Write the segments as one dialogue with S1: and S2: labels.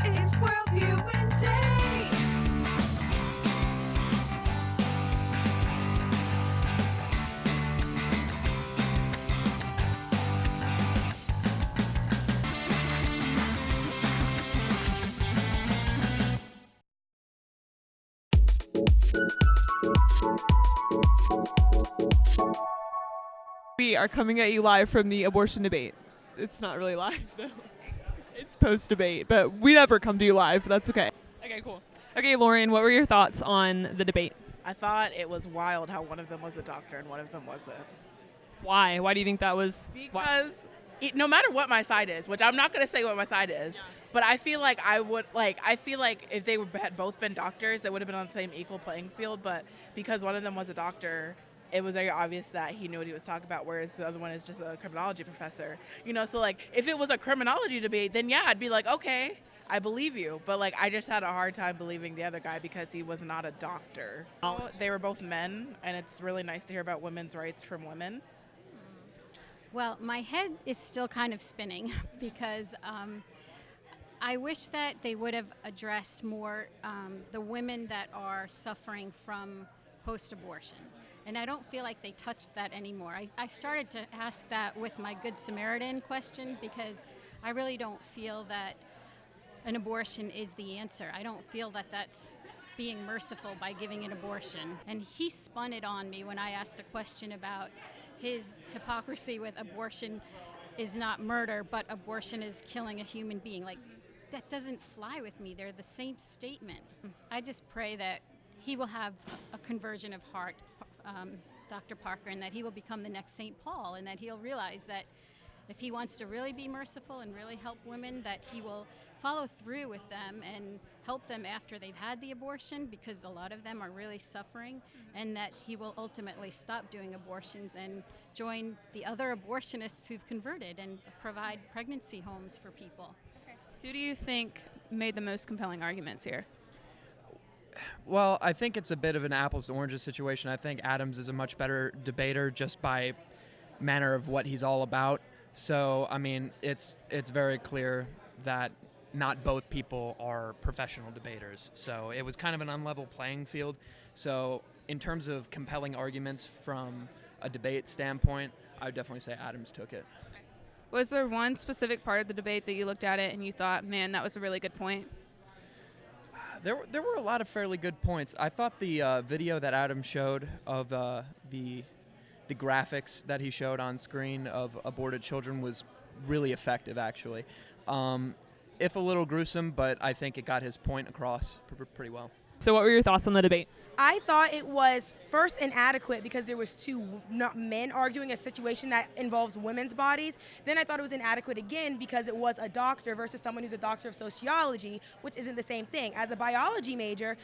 S1: It's Worldview Wednesday.
S2: We are coming at you live from the abortion debate. It's not really live, though. It's post-debate, but we never come to you live, but that's okay. Okay, cool. Okay, Lauren, what were your thoughts on the debate?
S3: I thought it was wild how one of them was a doctor and one of them wasn't.
S2: Why? Why do you think that was?
S3: Because no matter what my side is, which I'm not going to say what my side is, but I feel like if they had both been doctors, they would have been on the same equal playing field. But because one of them was a doctor, it was very obvious that he knew what he was talking about, whereas the other one is just a criminology professor. So like if it was a criminology debate, then yeah, I'd be like, okay, I believe you. But like I just had a hard time believing the other guy because he was not a doctor. They were both men, and it's really nice to hear about women's rights from women.
S4: Well, my head is still kind of spinning because I wish that they would have addressed more the women that are suffering from post-abortion. And I don't feel like they touched that anymore. I started to ask that with my Good Samaritan question because I really don't feel that an abortion is the answer. I don't feel that that's being merciful by giving an abortion. And he spun it on me when I asked a question about his hypocrisy with abortion is not murder, but abortion is killing a human being. Like, that doesn't fly with me. They're the same statement. I just pray that he will have a conversion of heart, Dr. Parker, and that he will become the next St. Paul, and that he'll realize that if he wants to really be merciful and really help women, that he will follow through with them and help them after they've had the abortion, because a lot of them are really suffering, and that he will ultimately stop doing abortions and join the other abortionists who've converted and provide pregnancy homes for people.
S5: Who do you think made the most compelling arguments here?
S6: Well, I think it's a bit of an apples to oranges situation. I think Adams is a much better debater just by manner of what he's all about. So, I mean, it's very clear that not both people are professional debaters. So it was kind of an unlevel playing field. So in terms of compelling arguments from a debate standpoint, I would definitely say Adams took it.
S5: Was there one specific part of the debate that you looked at it and you thought, man, that was a really good point?
S6: There were a lot of fairly good points. I thought the video that Adam showed of the graphics that he showed on screen of aborted children was really effective, actually. If a little gruesome, but I think it got his point across pretty well.
S2: So what were your thoughts on the debate?
S7: I thought it was first inadequate because there was two men arguing a situation that involves women's bodies. Then I thought it was inadequate again because it was a doctor versus someone who's a doctor of sociology, which isn't the same thing. As a biology major,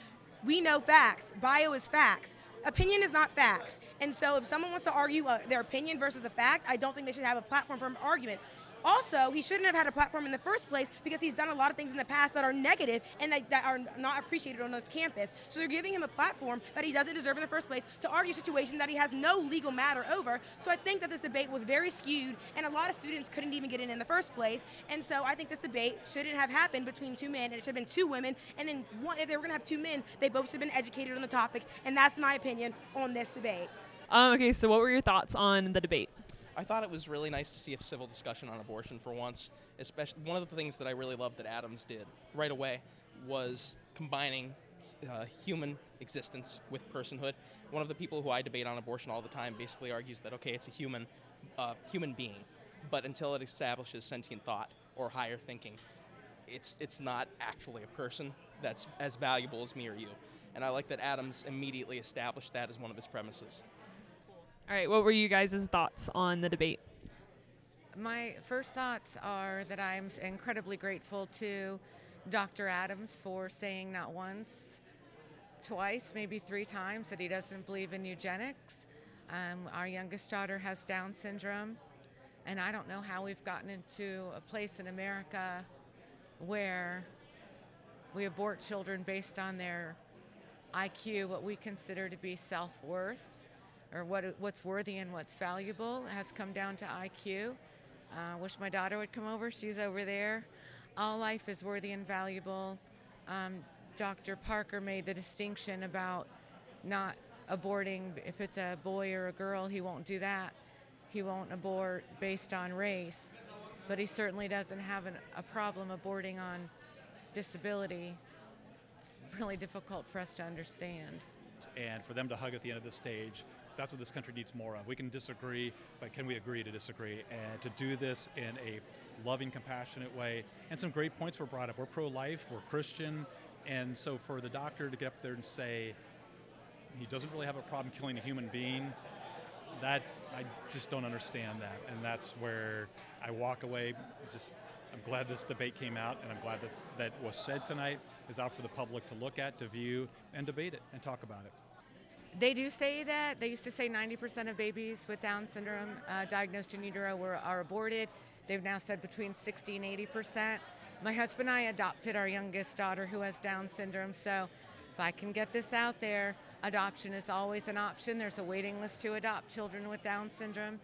S7: we know facts. Bio is facts. Opinion is not facts. And so if someone wants to argue their opinion versus the fact, I don't think they should have a platform for an argument. Also, he shouldn't have had a platform in the first place because he's done a lot of things in the past that are negative and that are not appreciated on this campus. So they're giving him a platform that he doesn't deserve in the first place to argue a situation that he has no legal matter over. So I think that this debate was very skewed, and a lot of students couldn't even get in the first place. And so I think this debate shouldn't have happened between two men, and it should have been two women. And then if they were going to have two men, they both should have been educated on the topic. And that's my opinion on this debate.
S2: Okay, so what were your thoughts on the debate?
S8: I thought it was really nice to see a civil discussion on abortion for once. Especially one of the things that I really loved that Adams did right away was combining human existence with personhood. One of the people who I debate on abortion all the time basically argues that, okay, it's a human being, but until it establishes sentient thought or higher thinking, it's not actually a person that's as valuable as me or you. And I like that Adams immediately established that as one of his premises.
S2: All right, what were you guys' thoughts on the debate?
S9: My first thoughts are that I'm incredibly grateful to Dr. Adams for saying not once, twice, maybe three times that he doesn't believe in eugenics. Our youngest daughter has Down syndrome, and I don't know how we've gotten into a place in America where we abort children based on their IQ, what we consider to be self-worth, or what's worthy and what's valuable has come down to IQ. Wish my daughter would come over. She's over there. All life is worthy and valuable. Dr. Parker made the distinction about not aborting if it's a boy or a girl. He won't do that. He won't abort based on race, but he certainly doesn't have a problem aborting on disability. It's really difficult for us to understand.
S10: And for them to hug at the end of the stage, that's what this country needs more of. We can disagree, but can we agree to disagree? And to do this in a loving, compassionate way. And some great points were brought up. We're pro-life, we're Christian, and so for the doctor to get up there and say he doesn't really have a problem killing a human being, that I just don't understand that. And that's where I walk away. I'm glad this debate came out, and I'm glad that was said tonight is out for the public to look at, to view, and debate it and talk about it.
S9: They do say that. They used to say 90% of babies with Down syndrome diagnosed in utero are aborted. They've now said between 60 and 80%. My husband and I adopted our youngest daughter who has Down syndrome, so if I can get this out there, adoption is always an option. There's a waiting list to adopt children with Down syndrome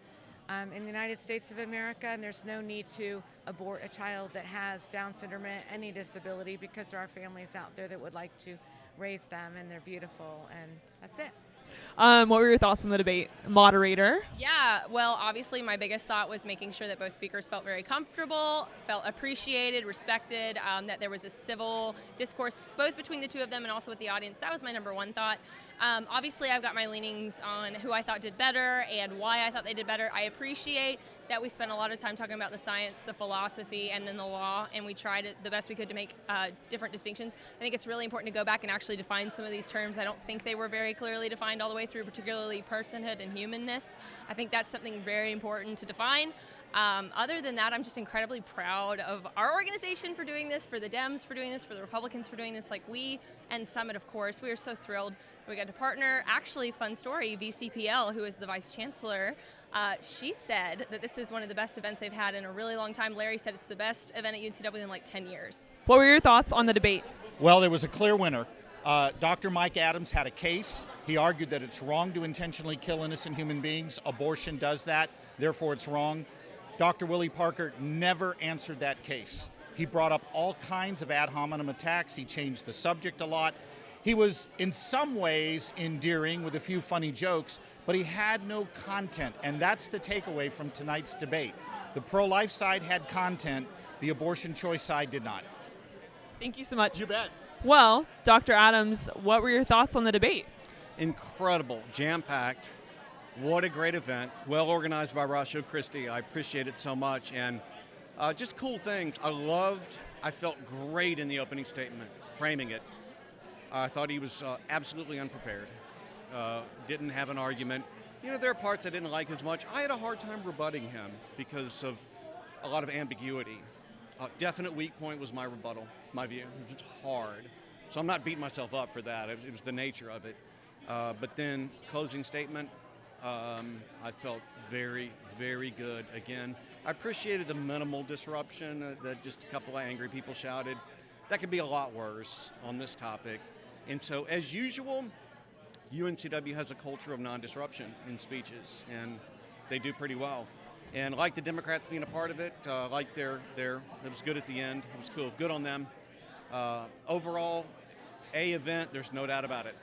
S9: in the United States of America, and there's no need to abort a child that has Down syndrome or any disability because there are families out there that would like to raise them, and they're beautiful, and that's it.
S2: What were your thoughts on the debate, moderator?
S11: Yeah, well, obviously my biggest thought was making sure that both speakers felt very comfortable, felt appreciated, respected, that there was a civil discourse both between the two of them and also with the audience. That was my number one thought. Obviously, I've got my leanings on who I thought did better and why I thought they did better. I appreciate that we spent a lot of time talking about the science, the philosophy, and then the law, and we tried the best we could to make different distinctions. I think it's really important to go back and actually define some of these terms. I don't think they were very clearly defined all the way through, particularly personhood and humanness. I think that's something very important to define. Other than that, I'm just incredibly proud of our organization for doing this, for the Dems for doing this, for the Republicans for doing this. Like we and Summit, of course, we are so thrilled we got to partner. Actually, fun story, VCPL, who is the Vice Chancellor, she said that this is one of the best events they've had in a really long time. Larry said it's the best event at UNCW in like 10 years.
S2: What were your thoughts on the debate?
S12: Well, there was a clear winner. Dr. Mike Adams had a case. He argued that it's wrong to intentionally kill innocent human beings. Abortion does that, therefore it's wrong. Dr. Willie Parker never answered that case. He brought up all kinds of ad hominem attacks. He changed the subject a lot. He was in some ways endearing with a few funny jokes, but he had no content, and that's the takeaway from tonight's debate. The pro-life side had content, the abortion choice side did not.
S2: Thank you so much.
S12: You bet.
S2: Well, Dr. Adams, what were your thoughts on the debate?
S13: Incredible, jam-packed. What a great event. Well organized by Christi. I appreciate it so much. And just cool things. I felt great in the opening statement, framing it. I thought he was absolutely unprepared. Didn't have an argument. You know, there are parts I didn't like as much. I had a hard time rebutting him because of a lot of ambiguity. Definite weak point was my rebuttal, my view. It's hard. So I'm not beating myself up for that. It was the nature of it. But then closing statement, I felt very, very good. Again, I appreciated the minimal disruption that just a couple of angry people shouted. That could be a lot worse on this topic. And so, as usual, UNCW has a culture of non-disruption in speeches, and they do pretty well. And like the Democrats being a part of it, like it was good at the end. It was cool. Good on them. Overall, A event, there's no doubt about it.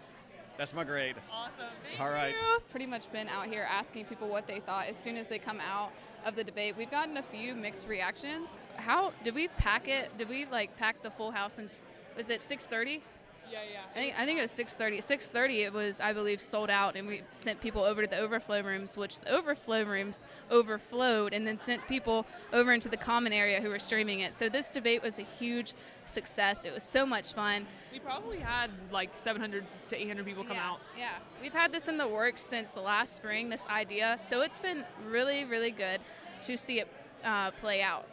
S13: That's my grade.
S2: Awesome. Thank
S13: All right.
S2: you.
S5: Pretty much been out here asking people what they thought as soon as they come out of the debate. We've gotten a few mixed reactions. How did we pack it? Did we pack the full house? And was it 6:30?
S2: Yeah.
S5: I think it was 6:30. 6:30 it was, I believe, sold out, and we sent people over to the overflow rooms, which the overflow rooms overflowed, and then sent people over into the common area who were streaming it. So this debate was a huge success. It was so much fun.
S2: We probably had like 700 to 800 people come out.
S5: Yeah, we've had this in the works since last spring, this idea. So it's been really, really good to see it play out.